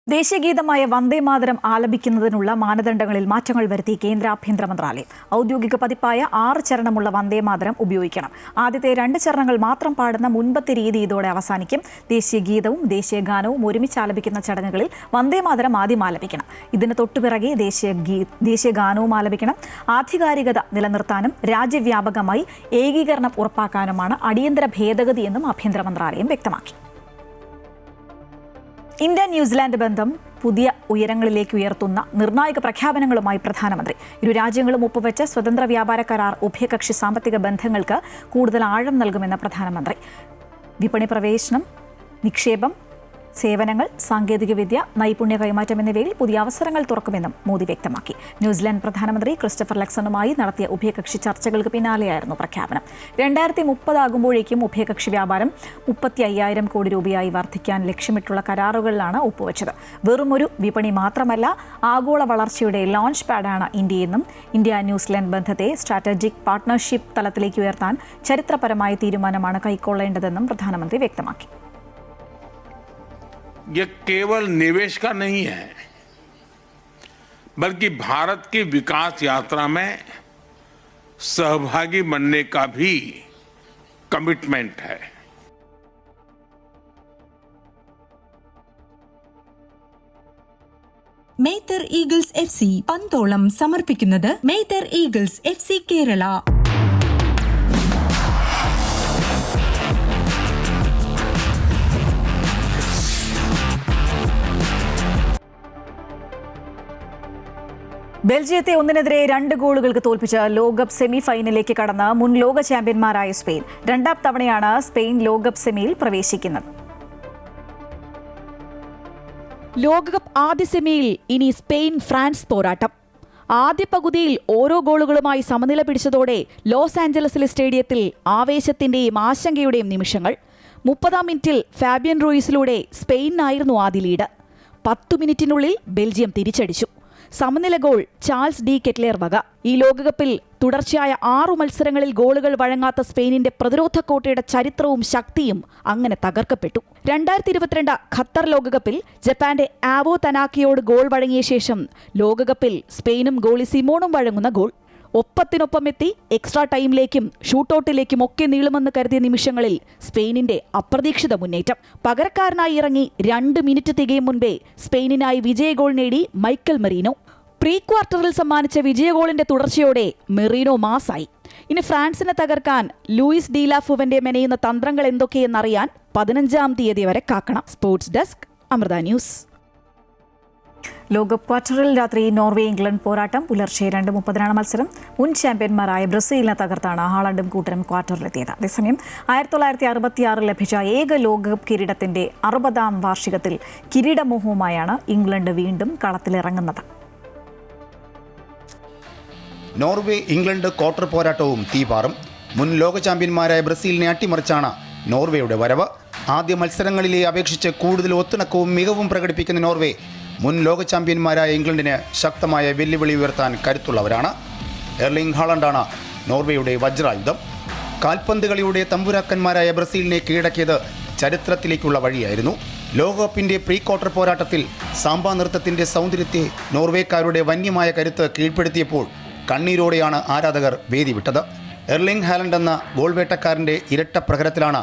ദേശീയഗീതമായ വന്ദേമാതരം ആലപിക്കുന്നതിനുള്ള മാനദണ്ഡങ്ങളിൽ മാറ്റങ്ങൾ വരുത്തി കേന്ദ്ര ആഭ്യന്തര മന്ത്രാലയം. ഔദ്യോഗിക പതിപ്പായ 6 ചരണമുള്ള വന്ദേമാതരം ഉപയോഗിക്കണം. ആദ്യത്തെ 2 ചരണങ്ങൾ മാത്രം പാടുന്ന മുൻപത്തെ രീതി ഇതോടെ അവസാനിക്കും. ദേശീയഗീതവും ദേശീയഗാനവും ഒരുമിച്ച് ആലപിക്കുന്ന ചടങ്ങുകളിൽ വന്ദേമാതരം ആദ്യം ആലപിക്കണം. ഇതിന് തൊട്ടുപിറകെ ദേശീയഗാനവും ആലപിക്കണം. ആധികാരികത നിലനിർത്താനും രാജ്യവ്യാപകമായി ഏകീകരണം ഉറപ്പാക്കാനുമാണ് അടിയന്തര ഭേദഗതിയെന്നും ആഭ്യന്തര മന്ത്രാലയം വ്യക്തമാക്കി. ഇന്ത്യ ന്യൂസിലാൻഡ് ബന്ധം പുതിയ ഉയരങ്ങളിലേക്ക് ഉയർത്തുന്ന നിർണായക പ്രഖ്യാപനങ്ങളുമായി പ്രധാനമന്ത്രി. ഇരു രാജ്യങ്ങളും ഒപ്പുവെച്ച സ്വതന്ത്ര വ്യാപാര കരാർ ഉഭയകക്ഷി സാമ്പത്തിക ബന്ധങ്ങൾക്ക് കൂടുതൽ ആഴം നൽകുമെന്ന് പ്രധാനമന്ത്രി. വിപണി പ്രവേശനം, നിക്ഷേപം, സേവനങ്ങൾ, സാങ്കേതികവിദ്യ, നൈപുണ്യ കൈമാറ്റം എന്നിവയിൽ പുതിയ അവസരങ്ങൾ തുറക്കുമെന്നും മോദി വ്യക്തമാക്കി. ന്യൂസിലാൻഡ് പ്രധാനമന്ത്രി ക്രിസ്റ്റഫർ ലക്സണുമായി നടത്തിയ ഉഭയകക്ഷി ചർച്ചകൾക്ക് പിന്നാലെയായിരുന്നു പ്രഖ്യാപനം. 2030 ആകുമ്പോഴേക്കും ഉഭയകക്ഷി വ്യാപാരം 35,000 കോടി രൂപയായി വർദ്ധിക്കാൻ ലക്ഷ്യമിട്ടുള്ള കരാറുകളിലാണ് ഒപ്പുവെച്ചത്. വെറുമൊരു വിപണി മാത്രമല്ല, ആഗോള വളർച്ചയുടെ ലോഞ്ച് പാഡാണ് ഇന്ത്യയെന്നും ഇന്ത്യ ന്യൂസിലാൻഡ് ബന്ധത്തെ സ്ട്രാറ്റജിക് പാർട്ട്ണർഷിപ്പ് തലത്തിലേക്ക് ഉയർത്താൻ ചരിത്രപരമായ തീരുമാനമാണ് കൈക്കൊള്ളേണ്ടതെന്നും പ്രധാനമന്ത്രി വ്യക്തമാക്കി. ये केवल निवेश का नहीं है, बल्कि भारत की विकास यात्रा में सहभागी बनने का भी कमिटमेंट है. മേത്തർ ഈഗിൾസ് FC പന്തോളം സമർപ്പിക്കുന്നത് മേത്തർ ഈഗിൾസ് FC കേരള. ബെൽജിയത്തെ 1-2 ഗോളുകൾക്ക് തോൽപ്പിച്ച് ലോകകപ്പ് സെമി ഫൈനലിലേക്ക് കടന്ന് മുൻ ലോക ചാമ്പ്യന്മാരായ സ്പെയിൻ 2ാം തവണയാണ് സ്പെയിൻ ലോകകപ്പ് സെമിയിൽ പ്രവേശിക്കുന്നത്. ലോകകപ്പ് ആദ്യ സെമിയിൽ ഇനി സ്പെയിൻ ഫ്രാൻസ് പോരാട്ടം. ആദ്യ പകുതിയിൽ ഓരോ ഗോളുകളുമായി സമനില പിടിച്ചതോടെ ലോസ് ആഞ്ചലസിലെ സ്റ്റേഡിയത്തിൽ ആവേശത്തിന്റെയും ആശങ്കയുടെയും നിമിഷങ്ങൾ. 30ാം മിനിറ്റിൽ ഫാബിയൻ റൂയിസിലൂടെ സ്പെയിനായിരുന്നു ആദ്യ ലീഡ്. 10 മിനിറ്റിനുള്ളിൽ ബെൽജിയം തിരിച്ചടിച്ചു. സമനില ഗോൾ ചാൾസ് ഡി കെറ്റ്ലേർ വക. ഈ ലോകകപ്പിൽ തുടർച്ചയായ 6 മത്സരങ്ങളിൽ ഗോളുകൾ വഴങ്ങാത്ത സ്പെയിനിന്റെ പ്രതിരോധ കോട്ടയുടെ ചരിത്രവും ശക്തിയും അങ്ങനെ തകർക്കപ്പെട്ടു. 2022 ഖത്തർ ലോകകപ്പിൽ ജപ്പാന്റെ ആവോ തനാക്കിയോട് ഗോൾ വഴങ്ങിയ ശേഷം ലോകകപ്പിൽ സ്പെയിനും ഗോളി സിമോണും വഴങ്ങുന്ന ഗോൾ. ഒപ്പത്തിനൊപ്പം എത്തി എക്സ്ട്രാ ടൈമിലേക്കും ഷൂട്ടൌട്ടിലേക്കും ഒക്കെ നീളുമെന്ന് കരുതിയ നിമിഷങ്ങളിൽ സ്പെയിനിന്റെ അപ്രതീക്ഷിത മുന്നേറ്റം. പകരക്കാരനായി ഇറങ്ങി 2 മിനിറ്റ് തികയും മുൻപേ സ്പെയിനിനായി വിജയ ഗോൾ നേടി മൈക്കൽ മെറീനോ. പ്രീ ക്വാർട്ടറിൽ സമ്മാനിച്ച വിജയഗോളിന്റെ തുടർച്ചയോടെ മെറീനോ മാസായി. ഇനി ഫ്രാൻസിനെ തകർക്കാൻ ലൂയിസ് ഡീലാഫുവന്റെ മെനയുന്ന തന്ത്രങ്ങൾ എന്തൊക്കെയെന്നറിയാൻ 15-ാം തീയതി വരെ കാക്കണം. Sports desk, Amrita News. ലോകകപ്പ് ക്വാർട്ടറിൽ രാത്രി നോർവേ ഇംഗ്ലണ്ട് പോരാട്ടം. പുലർച്ചെ 2:30 മത്സരം. മുൻ ചാമ്പ്യന്മാരായ ബ്രസീലിനെ തകർത്താണ് ഹാളണ്ടും കൂട്ടരും ക്വാർട്ടറിലെത്തിയത്. അതേസമയം 1966 ലഭിച്ച ഏക ലോകകപ്പ് കിരീടത്തിന്റെ 60ാം വാർഷികത്തിൽ കിരീടമോഹവുമായാണ് ഇംഗ്ലണ്ട് വീണ്ടും കളത്തിലിറങ്ങുന്നത്. നോർവേ ഇംഗ്ലണ്ട് ക്വാർട്ടർ പോരാട്ടവും തീപാറും. മുൻ ലോക ചാമ്പ്യന്മാരായ ബ്രസീലിനെ അട്ടിമറിച്ചാണ് നോർവേയുടെ വരവ്. ആദ്യ മത്സരങ്ങളിലെ അപേക്ഷിച്ച് കൂടുതൽ ഒത്തിണക്കവും മികവും പ്രകടിപ്പിക്കുന്ന നോർവേ മുൻ ലോക ചാമ്പ്യന്മാരായ ഇംഗ്ലണ്ടിന് ശക്തമായ വെല്ലുവിളി ഉയർത്താൻ കരുത്തുള്ളവരാണ്. എർലിംഗ് ഹാളണ്ടാണ് നോർവേയുടെ വജ്രായുധം. കാൽപന്ത് കളിയുടെ തമ്പുരാക്കന്മാരായ ബ്രസീലിനെ കീഴടക്കിയത് ചരിത്രത്തിലേക്കുള്ള വഴിയായിരുന്നു. ലോകകപ്പിന്റെ പ്രീ ക്വാർട്ടർ പോരാട്ടത്തിൽ സാമ്പാ നൃത്തത്തിന്റെ സൗന്ദര്യത്തെ നോർവേക്കാരുടെ വന്യമായ കരുത്ത് കീഴ്പ്പെടുത്തിയപ്പോൾ കണ്ണീരോടെയാണ് ആരാധകർ വേദി വിട്ടത്. എർലിംഗ് ഹാലണ്ട് എന്ന ഗോൾ വേട്ടക്കാരന്റെ ഇരട്ട പ്രഹരത്തിലാണ്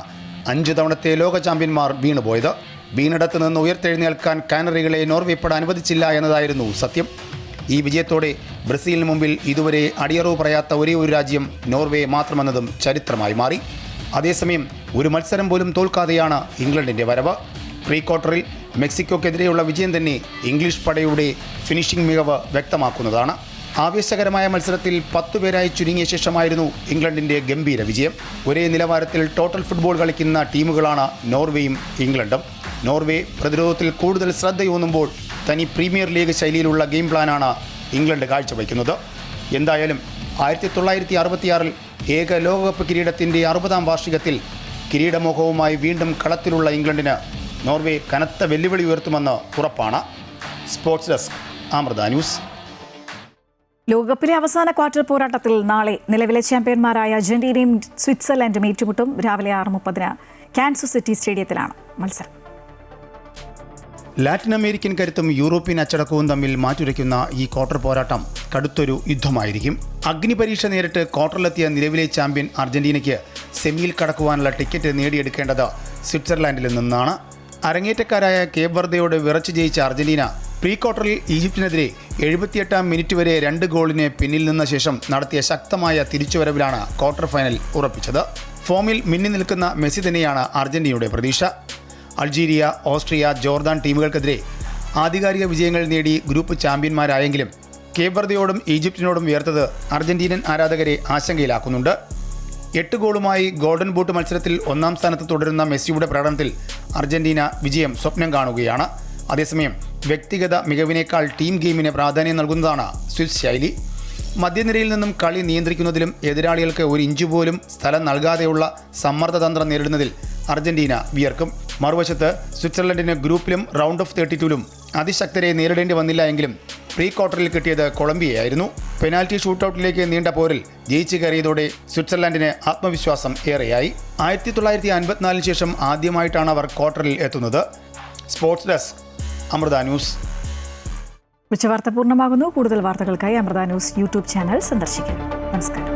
5 തവണത്തെ ലോക ചാമ്പ്യന്മാർ വീണുപോയത്. വീണിടത്ത് നിന്ന് ഉയർത്തെഴുന്നേൽക്കാൻ കാനറികളെ നോർവേ പെടാൻ അനുവദിച്ചില്ല എന്നതായിരുന്നു സത്യം. ഈ വിജയത്തോടെ ബ്രസീലിന് മുമ്പിൽ ഇതുവരെ അടിയറവ് പറയാത്ത ഒരേ ഒരു രാജ്യം നോർവേ മാത്രമെന്നതും ചരിത്രമായി മാറി. അതേസമയം ഒരു മത്സരം പോലും തോൽക്കാതെയാണ് ഇംഗ്ലണ്ടിന്റെ വരവ്. പ്രീ ക്വാർട്ടറിൽ മെക്സിക്കോക്കെതിരെയുള്ള വിജയം തന്നെ ഇംഗ്ലീഷ് പടയുടെ ഫിനിഷിംഗ് മികവ് വ്യക്തമാക്കുന്നതാണ്. ആവേശകരമായ മത്സരത്തിൽ 10 പേരായി ചുരുങ്ങിയ ശേഷമായിരുന്നു ഇംഗ്ലണ്ടിന്റെ ഗംഭീര വിജയം. ഒരേ നിലവാരത്തിൽ ടോട്ടൽ ഫുട്ബോൾ കളിക്കുന്ന ടീമുകളാണ് നോർവേയും ഇംഗ്ലണ്ടും. നോർവേ പ്രതിരോധത്തിൽ കൂടുതൽ ശ്രദ്ധയൂന്നുമ്പോൾ തനി പ്രീമിയർ ലീഗ് ശൈലിയിലുള്ള ഗെയിം പ്ലാനാണ് ഇംഗ്ലണ്ട് കാഴ്ചവയ്ക്കുന്നത്. എന്തായാലും 1966 ഏക ലോകകപ്പ് കിരീടത്തിന്റെ 60ാം വാർഷികത്തിൽ കിരീടമോഹവുമായി വീണ്ടും കളത്തിലുള്ള ഇംഗ്ലണ്ടിന് നോർവേ കനത്ത വെല്ലുവിളി ഉയർത്തുമെന്ന് ഉറപ്പാണ്. Sports desk, Amrita news. ലോകകപ്പിലെ അവസാന ക്വാർട്ടർ പോരാട്ടത്തിൽ നാളെ നിലവിലെ ചാമ്പ്യന്മാരായ അർജന്റീനയും സ്വിറ്റ്സർലൻഡും ഏറ്റുമുട്ടും. രാവിലെ 6:30 കാൻസസ് സിറ്റി സ്റ്റേഡിയത്തിലാണ് മത്സരം. ലാറ്റിൻ അമേരിക്കൻ കരുത്തും യൂറോപ്യൻ അച്ചടക്കവും തമ്മിൽ മാറ്റുരയ്ക്കുന്ന ഈ ക്വാർട്ടർ പോരാട്ടം കടുത്തൊരു യുദ്ധമായിരിക്കും. അഗ്നിപരീക്ഷ നേരിട്ട് ക്വാർട്ടറിലെത്തിയ നിലവിലെ ചാമ്പ്യൻ അർജന്റീനയ്ക്ക് സെമിയിൽ കടക്കുവാനുള്ള ടിക്കറ്റ് നേടിയെടുക്കേണ്ടത് സ്വിറ്റ്സർലാൻഡിൽ നിന്നാണ്. അരങ്ങേറ്റക്കാരായ കേപ്പ് വെർദെയോട് വിറച്ചു ജയിച്ച അർജന്റീന പ്രീ ക്വാർട്ടറിൽ ഈജിപ്തിനെതിരെ 78-ാം മിനിറ്റ് വരെ 2 ഗോളിന് പിന്നിൽ നിന്ന ശേഷം നടത്തിയ ശക്തമായ തിരിച്ചുവരവിലാണ് ക്വാർട്ടർ ഫൈനൽ ഉറപ്പിച്ചത്. ഫോമിൽ മിന്നി നിൽക്കുന്ന മെസ്സി തന്നെയാണ് അർജന്റീനയുടെ പ്രതീക്ഷ. അൾജീരിയ, ഓസ്ട്രിയ, ജോർദാൻ ടീമുകൾക്കെതിരെ ആധികാരിക വിജയങ്ങൾ നേടി ഗ്രൂപ്പ് ചാമ്പ്യന്മാരായെങ്കിലും കേപ്പ് വെർദെയോടും ഈജിപ്തിനോടും ഉയർത്തത് അർജന്റീനൻ ആരാധകരെ ആശങ്കയിലാക്കുന്നുണ്ട്. 8 ഗോളുമായി ഗോൾഡൻ ബൂട്ട് മത്സരത്തിൽ 1-ാം സ്ഥാനത്ത് തുടരുന്ന മെസ്സിയുടെ പ്രകടനത്തിൽ അർജന്റീന വിജയം സ്വപ്നം കാണുകയാണ്. അതേസമയം വ്യക്തിഗത മികവിനേക്കാൾ ടീം ഗെയിമിന് പ്രാധാന്യം നൽകുന്നതാണ് സ്വിസ് ശൈലി. മധ്യനിരയിൽ നിന്നും കളി നിയന്ത്രിക്കുന്നതിലും എതിരാളികൾക്ക് ഒരു ഇഞ്ച് പോലും സ്ഥലം നൽകാതെയുള്ള സമ്മർദ്ദതന്ത്രം നേരിടുന്നതിൽ അർജന്റീന വിയർക്കും. മറുവശത്ത് സ്വിറ്റ്സർലൻഡിന് ഗ്രൂപ്പിലും റൗണ്ട് ഓഫ് 32-ലും അതിശക്തരെ നേരിടേണ്ടി വന്നില്ല എങ്കിലും പ്രീ ക്വാർട്ടറിൽ കിട്ടിയത് കൊളംബിയയായിരുന്നു. പെനാൽറ്റി ഷൂട്ടൌട്ടിലേക്ക് നീണ്ട പോരിൽ ജയിച്ചു കയറിയതോടെ സ്വിറ്റ്സർലൻഡിന് ആത്മവിശ്വാസം ഏറെയായി. 1954 ശേഷം ആദ്യമായിട്ടാണ് അവർ ക്വാർട്ടറിൽ എത്തുന്നത്. Sports desk, Amrita News. ഉച്ചവാർത്ത പൂർണ്ണമാകുന്നു. കൂടുതൽ വാർത്തകൾക്കായി അമൃത ന്യൂസ് യൂട്യൂബ് ചാനൽ സന്ദർശിക്കുക. നമസ്കാരം.